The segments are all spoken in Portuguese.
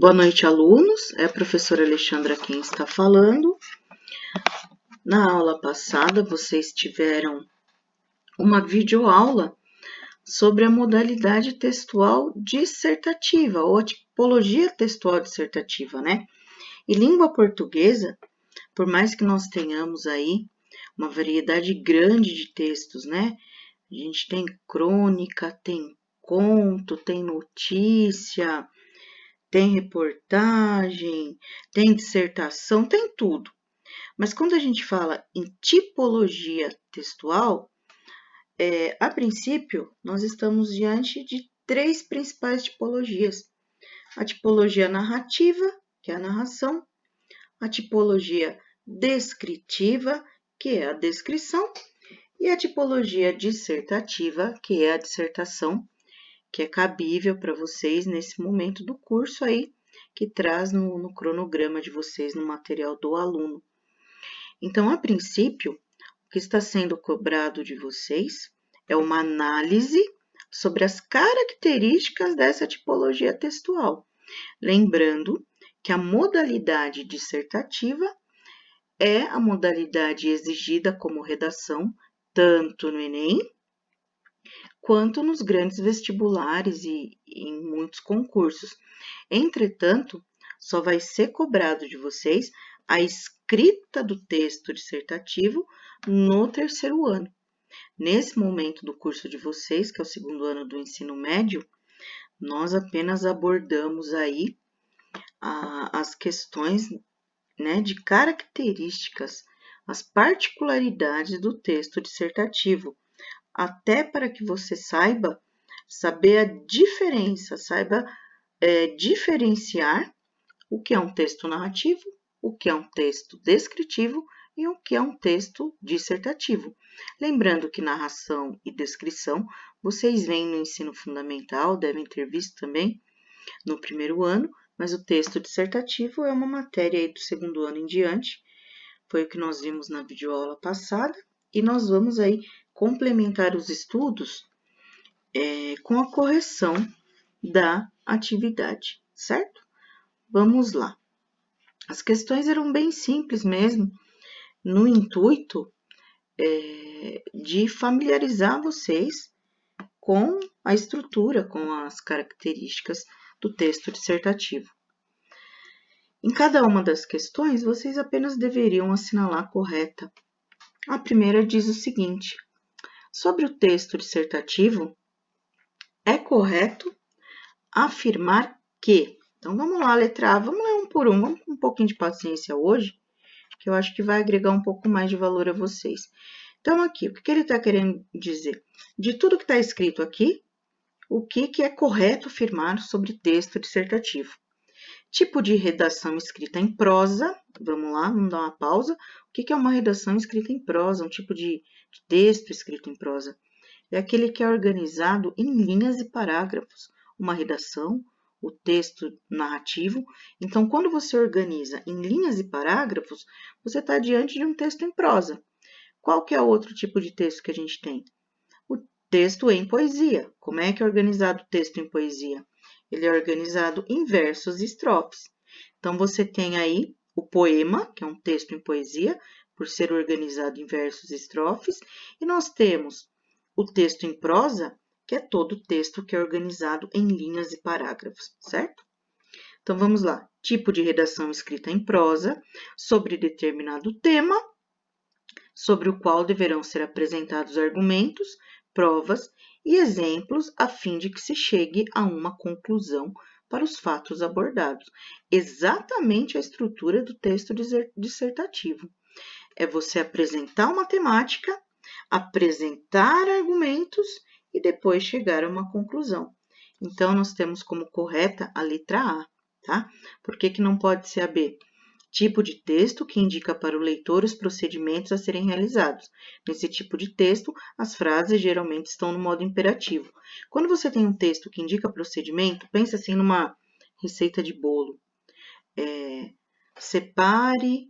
Boa noite, alunos. É a professora Alexandra quem está falando. Na aula passada, vocês tiveram uma videoaula sobre a modalidade textual dissertativa, ou a tipologia textual dissertativa, né? E língua portuguesa, por mais que nós tenhamos aí uma variedade grande de textos, né? A gente tem crônica, tem conto, tem notícia, tem reportagem, tem dissertação, tem tudo. Mas quando a gente fala em tipologia textual, a princípio, nós estamos diante de três principais tipologias. A tipologia narrativa, que é a narração, a tipologia descritiva, que é a descrição, e a tipologia dissertativa, que é a dissertação, que é cabível para vocês nesse momento do curso aí, que traz no cronograma de vocês, no material do aluno. Então, a princípio, o que está sendo cobrado de vocês é uma análise sobre as características dessa tipologia textual. Lembrando que a modalidade dissertativa é a modalidade exigida como redação, tanto no Enem, quanto nos grandes vestibulares e em muitos concursos. Entretanto, só vai ser cobrado de vocês a escrita do texto dissertativo no terceiro ano. Nesse momento do curso de vocês, que é o segundo ano do ensino médio, nós apenas abordamos aí as questões, né, de características, as particularidades do texto dissertativo, até para que você saiba saber a diferença, saiba diferenciar o que é um texto narrativo, o que é um texto descritivo e o que é um texto dissertativo. Lembrando que narração e descrição vocês veem no ensino fundamental, devem ter visto também no primeiro ano, mas o texto dissertativo é uma matéria aí do segundo ano em diante, foi o que nós vimos na videoaula passada, e nós vamos aí complementar os estudos com a correção da atividade, certo? Vamos lá. As questões eram bem simples mesmo, no intuito de familiarizar vocês com a estrutura, com as características do texto dissertativo. Em cada uma das questões, vocês apenas deveriam assinalar a correta. A primeira diz o seguinte: sobre o texto dissertativo, é correto afirmar que. Então, vamos lá, letra A, vamos ler um por um, vamos com um pouquinho de paciência hoje, que eu acho que vai agregar um pouco mais de valor a vocês. Então, aqui, o que ele está querendo dizer? De tudo que está escrito aqui, o que é correto afirmar sobre texto dissertativo? Tipo de redação escrita em prosa, vamos lá, vamos dar uma pausa. O que é uma redação escrita em prosa? Um tipo de texto escrito em prosa. É aquele que é organizado em linhas e parágrafos. Uma redação, o texto narrativo. Então, quando você organiza em linhas e parágrafos, você está diante de um texto em prosa. Qual que é o outro tipo de texto que a gente tem? O texto em poesia. Como é que é organizado o texto em poesia? Ele é organizado em versos e estrofes. Então, você tem aí o poema, que é um texto em poesia, por ser organizado em versos e estrofes, e nós temos o texto em prosa, que é todo o texto que é organizado em linhas e parágrafos, certo? Então, vamos lá. Tipo de redação escrita em prosa, sobre determinado tema, sobre o qual deverão ser apresentados argumentos, provas e exemplos, a fim de que se chegue a uma conclusão para os fatos abordados. Exatamente a estrutura do texto dissertativo. É você apresentar uma temática, apresentar argumentos e depois chegar a uma conclusão. Então, nós temos como correta a letra A, tá? Por que não pode ser a B? Tipo de texto que indica para o leitor os procedimentos a serem realizados. Nesse tipo de texto, as frases geralmente estão no modo imperativo. Quando você tem um texto que indica procedimento, pensa assim numa receita de bolo. Separe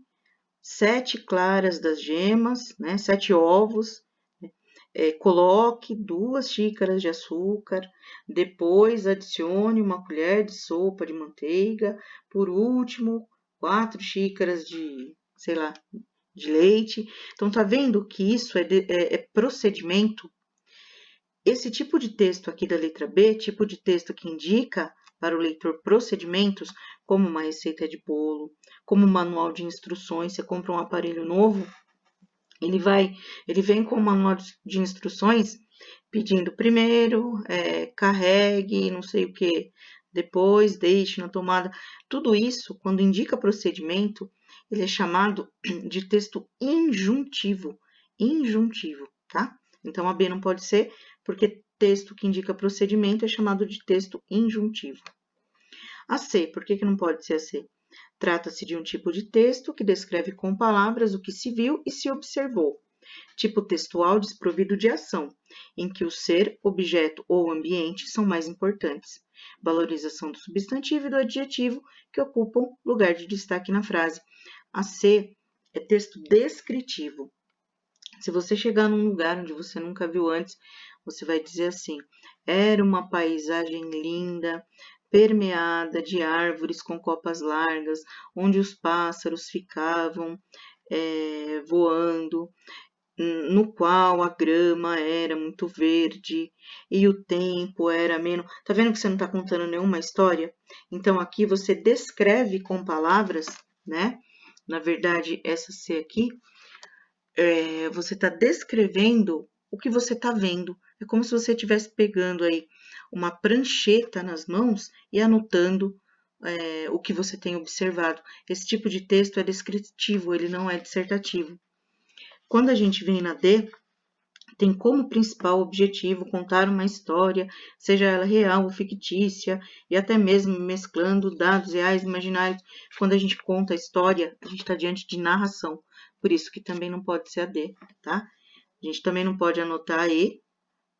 7 claras das gemas, né, 7 ovos, coloque 2 xícaras de açúcar, depois adicione 1 colher de sopa de manteiga, por último, 4 xícaras de, sei lá, de leite. Então, tá vendo que isso é procedimento? Esse tipo de texto aqui da letra B, tipo de texto que indica para o leitor procedimentos, como uma receita de bolo, como um manual de instruções, você compra um aparelho novo, ele vem com um manual de instruções pedindo primeiro, carregue, não sei o que, depois deixe na tomada. Tudo isso, quando indica procedimento, ele é chamado de texto injuntivo, tá? Então, a B não pode ser, porque texto que indica procedimento é chamado de texto injuntivo. A C, por que não pode ser a C? Trata-se de um tipo de texto que descreve com palavras o que se viu e se observou. Tipo textual desprovido de ação, em que o ser, objeto ou ambiente são mais importantes. Valorização do substantivo e do adjetivo que ocupam lugar de destaque na frase. A C é texto descritivo. Se você chegar num lugar onde você nunca viu antes, você vai dizer assim: era uma paisagem linda, permeada de árvores com copas largas, onde os pássaros ficavam voando, no qual a grama era muito verde e o tempo era ameno. Tá vendo que você não está contando nenhuma história? Então, aqui você descreve com palavras, né? Na verdade, essa C aqui, você está descrevendo o que você está vendo. É como se você estivesse pegando aí uma prancheta nas mãos e anotando o que você tem observado. Esse tipo de texto é descritivo, ele não é dissertativo. Quando a gente vem na D, tem como principal objetivo contar uma história, seja ela real ou fictícia, e até mesmo mesclando dados reais e imaginários. Quando a gente conta a história, a gente está diante de narração. Por isso que também não pode ser a D, tá? A gente também não pode anotar a E,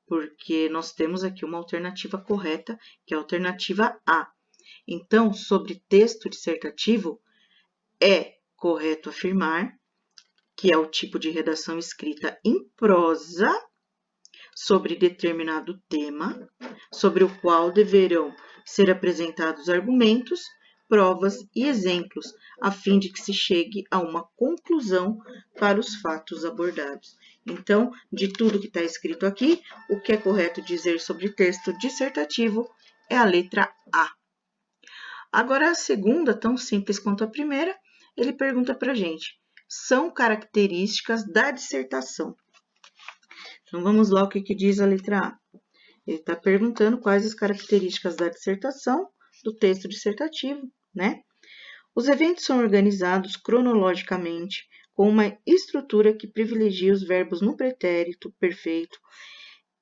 porque nós temos aqui uma alternativa correta, que é a alternativa A. Então, sobre texto dissertativo, é correto afirmar que é o tipo de redação escrita em prosa sobre determinado tema, sobre o qual deverão ser apresentados argumentos, provas e exemplos, a fim de que se chegue a uma conclusão para os fatos abordados. Então, de tudo que está escrito aqui, o que é correto dizer sobre texto dissertativo é a letra A. Agora, a segunda, tão simples quanto a primeira, ele pergunta para a gente: são características da dissertação. Então, vamos lá o que diz a letra A. Ele está perguntando quais as características da dissertação, do texto dissertativo, né? Os eventos são organizados cronologicamente, com uma estrutura que privilegia os verbos no pretérito perfeito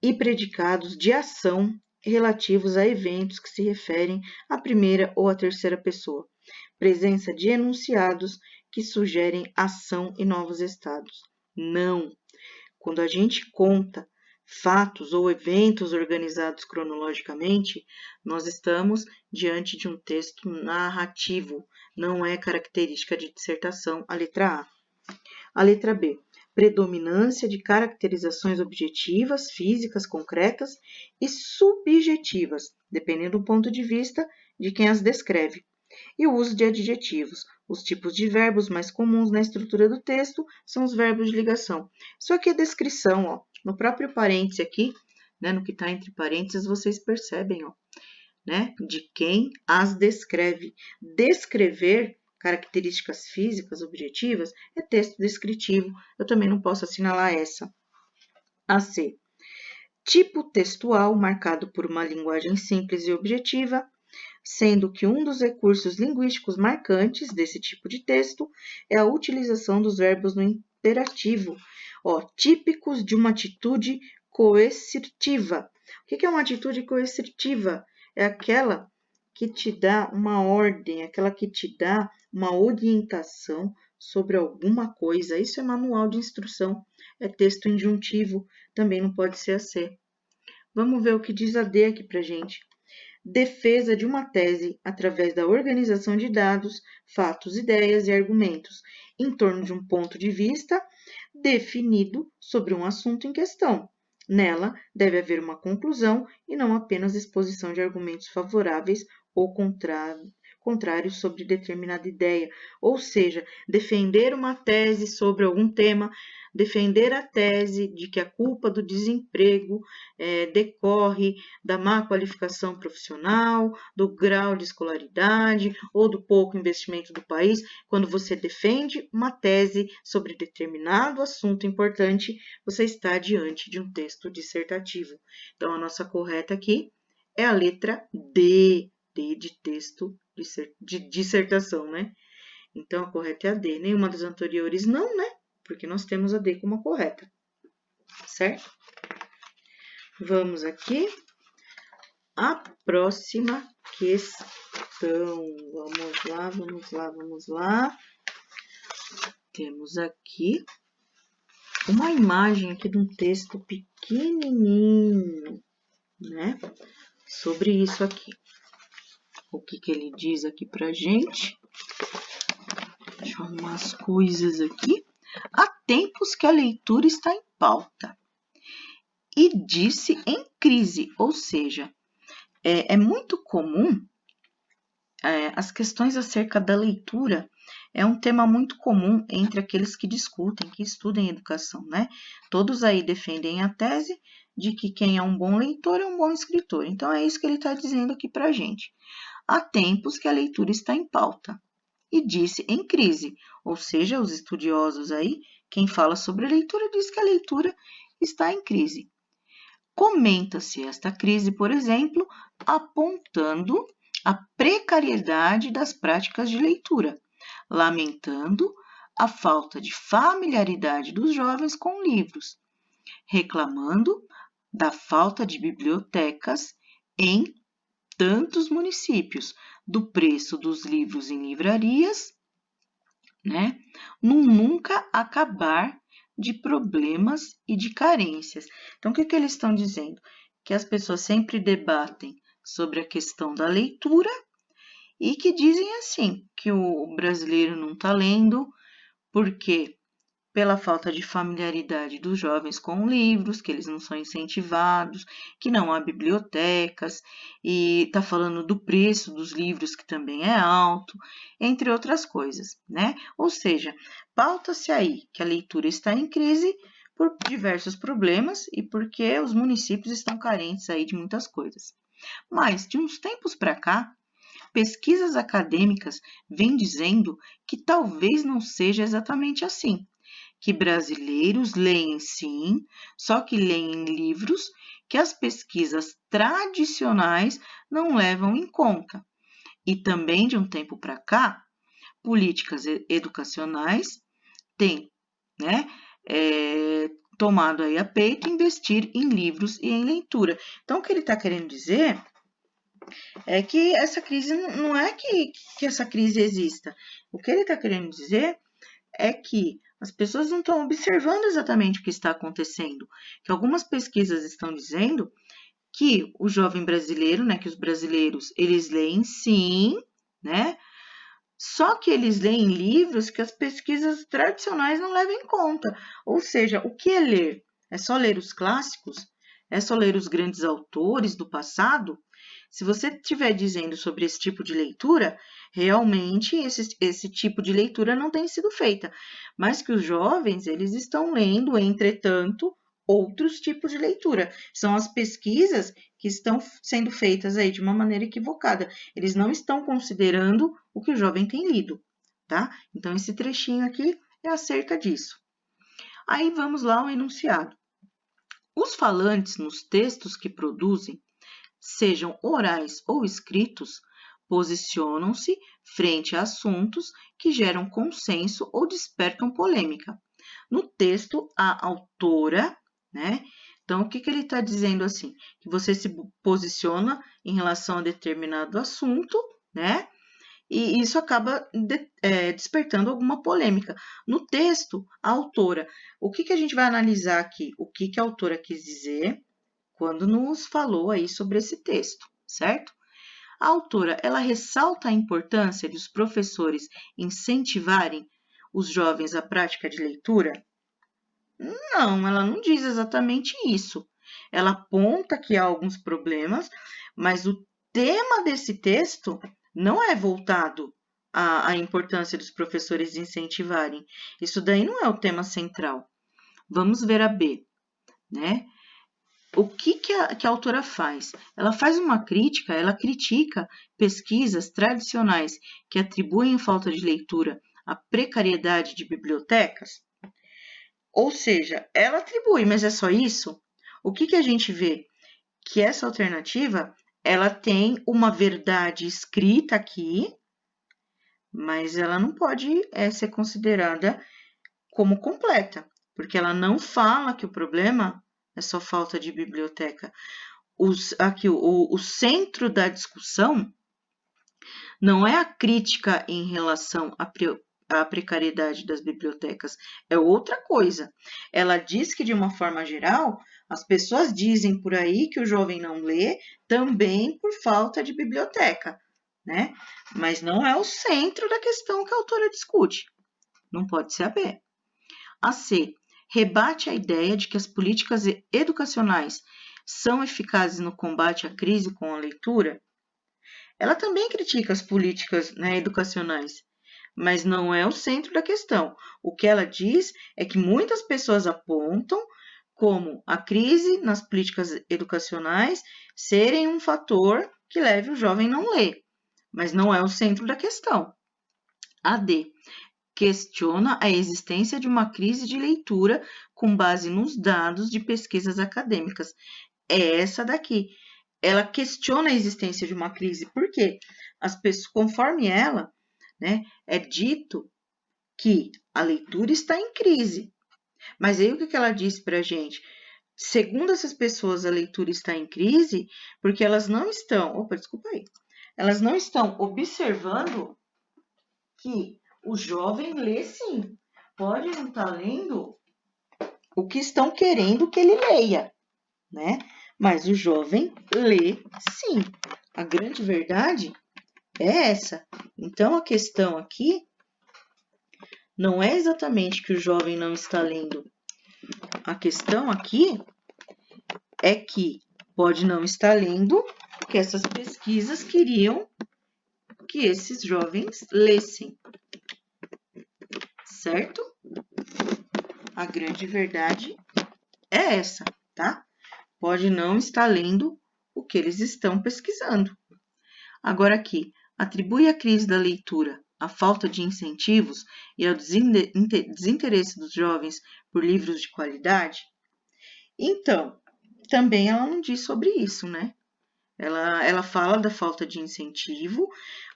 e predicados de ação relativos a eventos que se referem à primeira ou à terceira pessoa. Presença de enunciados que sugerem ação e novos estados. Não. Quando a gente conta fatos ou eventos organizados cronologicamente, nós estamos diante de um texto narrativo, não é característica de dissertação, a letra A. A letra B, predominância de caracterizações objetivas, físicas, concretas e subjetivas, dependendo do ponto de vista de quem as descreve. E o uso de adjetivos. Os tipos de verbos mais comuns na estrutura do texto são os verbos de ligação. Isso aqui é descrição, ó. No próprio parêntese aqui, né, no que está entre parênteses, vocês percebem, ó, né, de quem as descreve. Descrever características físicas objetivas é texto descritivo. Eu também não posso assinalar essa. A C. Tipo textual marcado por uma linguagem simples e objetiva, sendo que um dos recursos linguísticos marcantes desse tipo de texto é a utilização dos verbos no imperativo, típicos de uma atitude coercitiva. O que é uma atitude coercitiva? É aquela que te dá uma ordem, aquela que te dá uma orientação sobre alguma coisa. Isso é manual de instrução, é texto injuntivo, também não pode ser a C. Vamos ver o que diz a D aqui pra gente. Defesa de uma tese através da organização de dados, fatos, ideias e argumentos em torno de um ponto de vista definido sobre um assunto em questão. Nela, deve haver uma conclusão e não apenas exposição de argumentos favoráveis ou contrários sobre determinada ideia. Ou seja, defender uma tese sobre algum tema, defender a tese de que a culpa do desemprego decorre da má qualificação profissional, do grau de escolaridade ou do pouco investimento do país. Quando você defende uma tese sobre determinado assunto importante, você está diante de um texto dissertativo. Então, a nossa correta aqui é a letra D de texto de dissertação, né? Então, a correta é a D. Nenhuma das anteriores não, né? Porque nós temos a D como a correta, certo? Vamos aqui. A próxima questão. Vamos lá. Temos aqui uma imagem aqui de um texto pequenininho, né? Sobre isso aqui. O que ele diz aqui pra gente? Deixa eu arrumar as coisas aqui. Há tempos que a leitura está em pauta e disse em crise, ou seja, é muito comum as questões acerca da leitura. É um tema muito comum entre aqueles que discutem, que estudam educação, né? Todos aí defendem a tese de que quem é um bom leitor é um bom escritor. Então, é isso que ele está dizendo aqui para a gente. Há tempos que a leitura está em pauta e disse em crise, ou seja, os estudiosos aí, quem fala sobre a leitura diz que a leitura está em crise. Comenta-se esta crise, por exemplo, apontando a precariedade das práticas de leitura, lamentando a falta de familiaridade dos jovens com livros, reclamando da falta de bibliotecas em tantos municípios, do preço dos livros em livrarias, né? Num nunca acabar de problemas e de carências. Então, o que eles estão dizendo? Que as pessoas sempre debatem sobre a questão da leitura e que dizem assim, que o brasileiro não está lendo porque pela falta de familiaridade dos jovens com livros, que eles não são incentivados, que não há bibliotecas, e está falando do preço dos livros, que também é alto, entre outras coisas, né? Ou seja, pauta-se aí que a leitura está em crise por diversos problemas e porque os municípios estão carentes aí de muitas coisas. Mas, de uns tempos para cá, pesquisas acadêmicas vêm dizendo que talvez não seja exatamente assim, que brasileiros leem sim, só que leem livros que as pesquisas tradicionais não levam em conta. E também, de um tempo para cá, políticas educacionais têm, né, tomado aí a peito investir em livros e em leitura. Então, o que ele está querendo dizer é que essa crise não é que essa crise exista. O que ele está querendo dizer é que as pessoas não estão observando exatamente o que está acontecendo, que algumas pesquisas estão dizendo que o jovem brasileiro, né, que os brasileiros, eles leem sim, né, só que eles leem livros que as pesquisas tradicionais não levam em conta. Ou seja, o que é ler? É só ler os clássicos? É só ler os grandes autores do passado? Se você estiver dizendo sobre esse tipo de leitura, realmente esse tipo de leitura não tem sido feita, mas que os jovens, eles estão lendo, entretanto, outros tipos de leitura. São as pesquisas que estão sendo feitas aí de uma maneira equivocada. Eles não estão considerando o que o jovem tem lido, tá? Então, esse trechinho aqui é acerca disso. Aí, vamos lá ao enunciado. Os falantes nos textos que produzem, sejam orais ou escritos, posicionam-se frente a assuntos que geram consenso ou despertam polêmica. No texto, a autora, né? Então, o que ele está dizendo assim? Que você se posiciona em relação a determinado assunto, né? E isso acaba despertando alguma polêmica. No texto, a autora, o que a gente vai analisar aqui? O que a autora quis dizer quando nos falou aí sobre esse texto, certo? A autora, ela ressalta a importância de os professores incentivarem os jovens à prática de leitura? Não, ela não diz exatamente isso. ela aponta que há alguns problemas, mas o tema desse texto não é voltado à importância dos professores incentivarem. Isso daí não é o tema central. Vamos ver a B, né? O que a autora faz? Ela faz uma crítica, ela critica pesquisas tradicionais que atribuem falta de leitura à precariedade de bibliotecas. Ou seja, ela atribui, mas é só isso? O que a gente vê? Que essa alternativa, ela tem uma verdade escrita aqui, mas ela não pode ser considerada como completa, porque ela não fala que o problema é só falta de biblioteca. Aqui, o centro da discussão não é a crítica em relação à precariedade das bibliotecas, é outra coisa. Ela diz que, de uma forma geral, as pessoas dizem por aí que o jovem não lê também por falta de biblioteca, né? Mas não é o centro da questão que a autora discute. Não pode ser a B. A C. Rebate a ideia de que as políticas educacionais são eficazes no combate à crise com a leitura. Ela também critica as políticas, né, educacionais, mas não é o centro da questão. O que ela diz é que muitas pessoas apontam como a crise nas políticas educacionais serem um fator que leve o jovem a não ler, mas não é o centro da questão. A D. Questiona a existência de uma crise de leitura com base nos dados de pesquisas acadêmicas. É essa daqui. Ela questiona a existência de uma crise. Por quê? As pessoas, conforme ela, né, é dito que a leitura está em crise. Mas aí o que ela diz para a gente? Segundo essas pessoas, a leitura está em crise porque elas não estão... Opa, desculpa aí. Elas não estão observando que o jovem lê sim. Pode não estar lendo o que estão querendo que ele leia, né? Mas o jovem lê sim. A grande verdade é essa. Então, a questão aqui não é exatamente que o jovem não está lendo. A questão aqui é que pode não estar lendo, que essas pesquisas queriam que esses jovens lessem. Certo? A grande verdade é essa, tá? Pode não estar lendo o que eles estão pesquisando. Agora aqui, atribui a crise da leitura à falta de incentivos e ao desinteresse dos jovens por livros de qualidade? Então, também ela não diz sobre isso, né? Ela fala da falta de incentivo,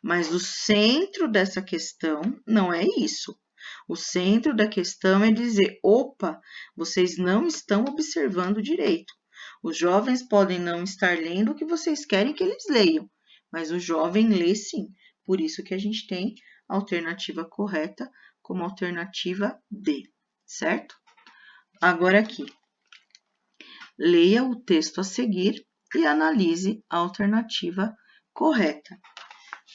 mas o centro dessa questão não é isso. O centro da questão é dizer, opa, vocês não estão observando direito. Os jovens podem não estar lendo o que vocês querem que eles leiam, mas o jovem lê sim. Por isso que a gente tem a alternativa correta como alternativa D, certo? Agora aqui, leia o texto a seguir e analise a alternativa correta.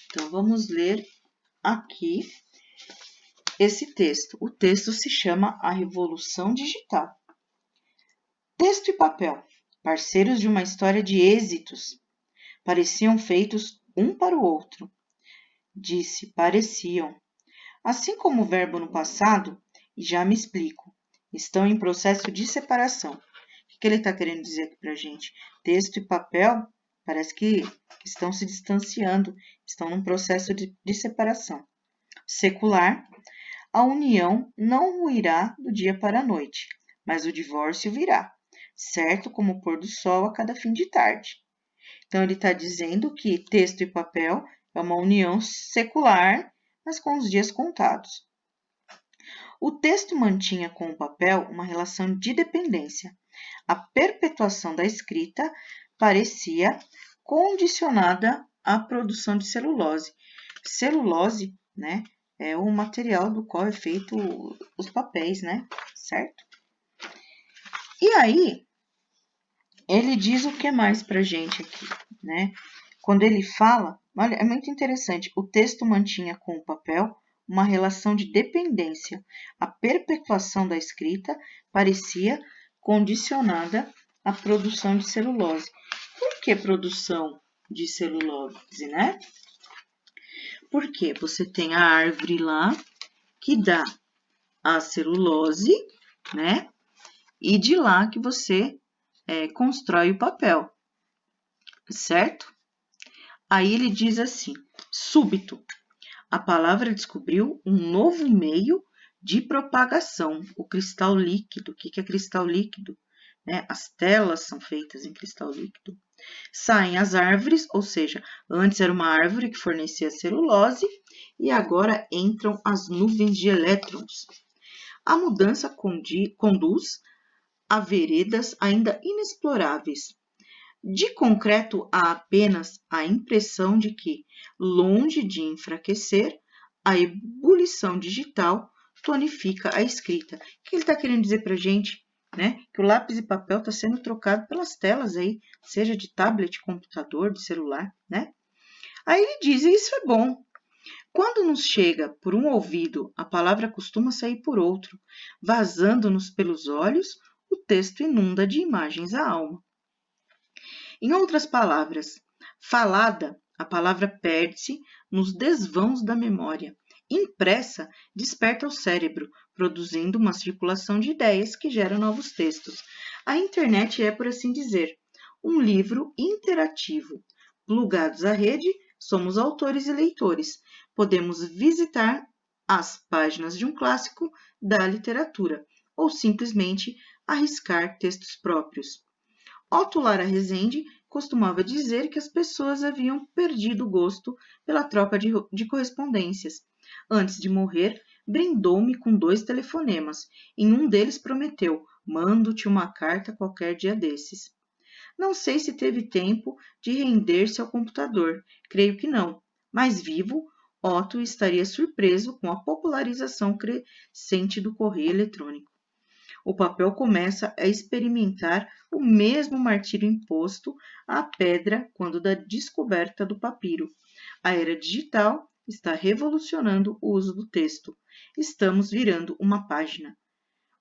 Então, vamos ler aqui esse texto. O texto se chama A Revolução Digital. Texto e papel, parceiros de uma história de êxitos, pareciam feitos um para o outro. Disse, pareciam. Assim como o verbo no passado, e já me explico, estão em processo de separação. O que ele está querendo dizer aqui para a gente? Texto e papel parece que estão se distanciando, estão num processo de separação. Secular, a união não ruirá do dia para a noite, mas o divórcio virá, certo como o pôr do sol a cada fim de tarde. Então, ele está dizendo que texto e papel é uma união secular, mas com os dias contados. O texto mantinha com o papel uma relação de dependência. A perpetuação da escrita parecia condicionada à produção de celulose. Celulose, né, é o material do qual é feito os papéis, né, certo? E aí, ele diz o que mais pra gente aqui, né? Quando ele fala, olha, é muito interessante, o texto mantinha com o papel uma relação de dependência. A perpetuação da escrita parecia condicionada a produção de celulose. Por que produção de celulose, né? Porque você tem a árvore lá que dá a celulose, né? E de lá que você constrói o papel, certo? Aí ele diz assim, súbito, a palavra descobriu um novo meio de propagação, o cristal líquido. O que é cristal líquido? As telas são feitas em cristal líquido. Saem as árvores, ou seja, antes era uma árvore que fornecia celulose e agora entram as nuvens de elétrons. A mudança conduz a veredas ainda inexploráveis. De concreto, há apenas a impressão de que, longe de enfraquecer, a ebulição digital tonifica a escrita. O que ele está querendo dizer para a gente? Que o lápis e papel está sendo trocado pelas telas aí, seja de tablet, computador, de celular, Aí ele diz, e isso é bom. Quando nos chega por um ouvido, a palavra costuma sair por outro, vazando-nos pelos olhos, o texto inunda de imagens a alma. Em outras palavras, falada, a palavra perde-se nos desvãos da memória. Impressa, desperta o cérebro, produzindo uma circulação de ideias que gera novos textos. A internet é, por assim dizer, um livro interativo. Plugados à rede, somos autores e leitores. Podemos visitar as páginas de um clássico da literatura ou simplesmente arriscar textos próprios. Otto Lara Rezende costumava dizer que as pessoas haviam perdido o gosto pela troca de correspondências. Antes de morrer, brindou-me com 2 telefonemas. Em um deles prometeu, mando-te uma carta qualquer dia desses. Não sei se teve tempo de render-se ao computador, creio que não, mas vivo, Otto estaria surpreso com a popularização crescente do correio eletrônico. O papel começa a experimentar o mesmo martírio imposto à pedra quando da descoberta do papiro. A era digital está revolucionando o uso do texto. Estamos virando uma página.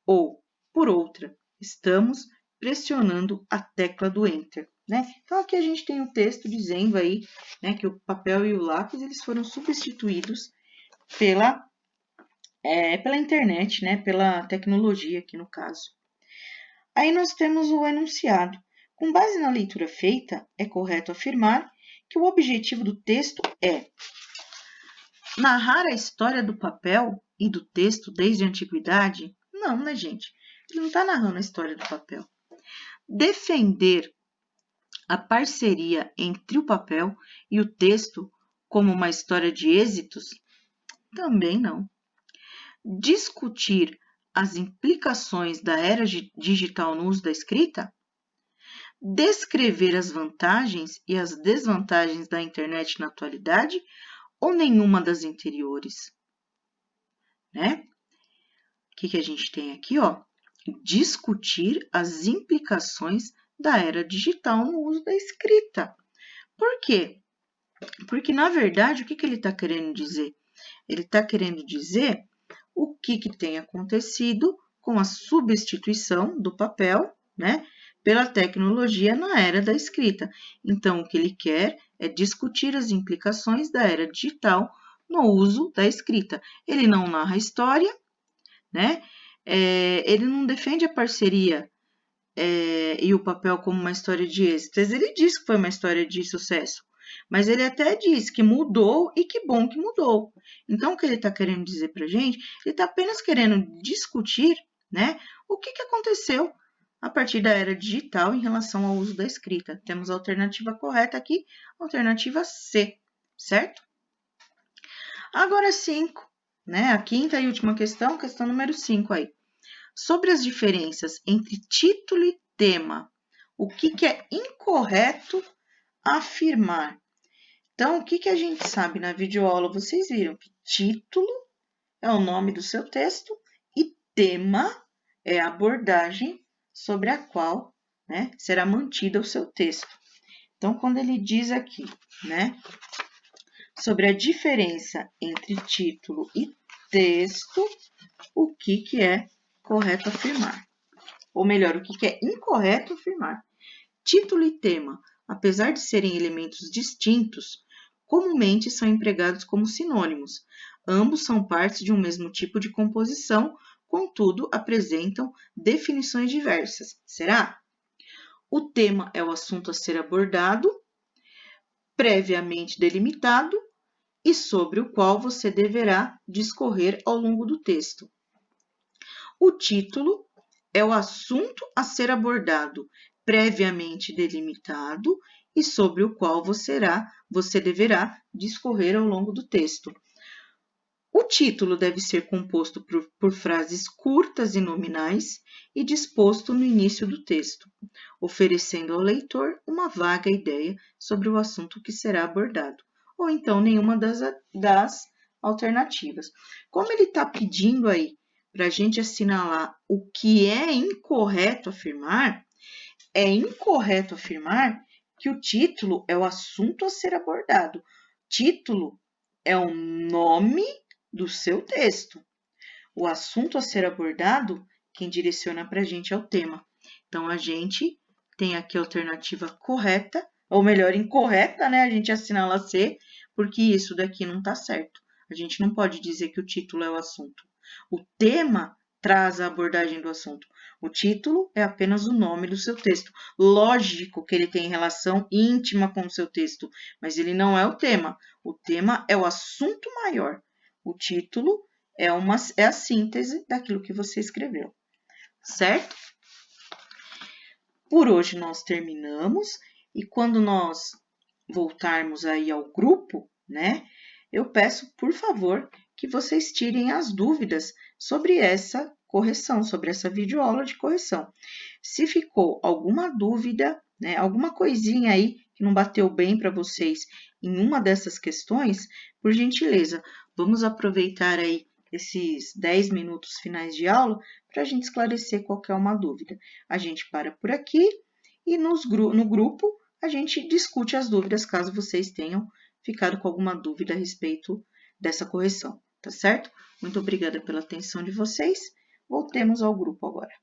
Ou, por outra, estamos pressionando a tecla do Enter. Então, aqui a gente tem o texto dizendo aí que o papel e o lápis eles foram substituídos pela internet, pela tecnologia aqui no caso. Aí nós temos o enunciado. Com base na leitura feita, é correto afirmar que o objetivo do texto é narrar a história do papel e do texto desde a antiguidade? Não, gente? Ele não está narrando a história do papel. Defender a parceria entre o papel e o texto como uma história de êxitos? Também não. Discutir as implicações da era digital no uso da escrita? Descrever as vantagens e as desvantagens da internet na atualidade ou nenhuma das anteriores? O que a gente tem aqui? Discutir as implicações da era digital no uso da escrita. Por quê? Porque, na verdade, o que ele está querendo dizer? Ele está querendo dizer o que tem acontecido com a substituição do papel, pela tecnologia na era da escrita. Então, o que ele quer é discutir as implicações da era digital no uso da escrita. Ele não narra a história, ele não defende a parceria e o papel como uma história de êxitos. Ele diz que foi uma história de sucesso, mas ele até diz que mudou e que bom que mudou. Então, o que ele está querendo dizer para a gente? Ele está apenas querendo discutir o que aconteceu a partir da era digital em relação ao uso da escrita. Temos a alternativa correta aqui, alternativa C, certo? Agora 5, a quinta e última questão número 5 aí. Sobre as diferenças entre título e tema, o que é incorreto afirmar? Então, o que a gente sabe na videoaula? Vocês viram que título é o nome do seu texto e tema é a abordagem sobre a qual será mantido o seu texto. Então, quando ele diz aqui, sobre a diferença entre título e texto, o que é correto afirmar? ou melhor, o que é incorreto afirmar. Título e tema, apesar de serem elementos distintos, comumente são empregados como sinônimos. Ambos são partes de um mesmo tipo de composição, contudo, apresentam definições diversas. Será? O tema é o assunto a ser abordado, previamente delimitado e sobre o qual você deverá discorrer ao longo do texto. O título é o assunto a ser abordado, previamente delimitado e sobre o qual você deverá discorrer ao longo do texto. O título deve ser composto por frases curtas e nominais e disposto no início do texto, oferecendo ao leitor uma vaga ideia sobre o assunto que será abordado, ou então nenhuma das alternativas. Como ele está pedindo aí para a gente assinalar o que é incorreto afirmar que o título é o assunto a ser abordado. Título é o nome do seu texto. O assunto a ser abordado, quem direciona para a gente é o tema. Então, a gente tem aqui a alternativa correta, ou melhor, incorreta, né? A gente assinala C, porque isso daqui não está certo. A gente não pode dizer que o título é o assunto. O tema traz a abordagem do assunto. O título é apenas o nome do seu texto. Lógico que ele tem relação íntima com o seu texto, mas ele não é o tema. O tema é o assunto maior. O título é a síntese daquilo que você escreveu, certo? Por hoje nós terminamos e quando nós voltarmos aí ao grupo, né, eu peço, por favor, que vocês tirem as dúvidas sobre essa correção, sobre essa videoaula de correção. Se ficou alguma dúvida, né, alguma coisinha aí que não bateu bem para vocês em uma dessas questões, por gentileza, vamos aproveitar aí esses 10 minutos finais de aula para a gente esclarecer qualquer uma dúvida. A gente para por aqui e no grupo a gente discute as dúvidas caso vocês tenham ficado com alguma dúvida a respeito dessa correção, tá certo? Muito obrigada pela atenção de vocês. Voltemos ao grupo agora.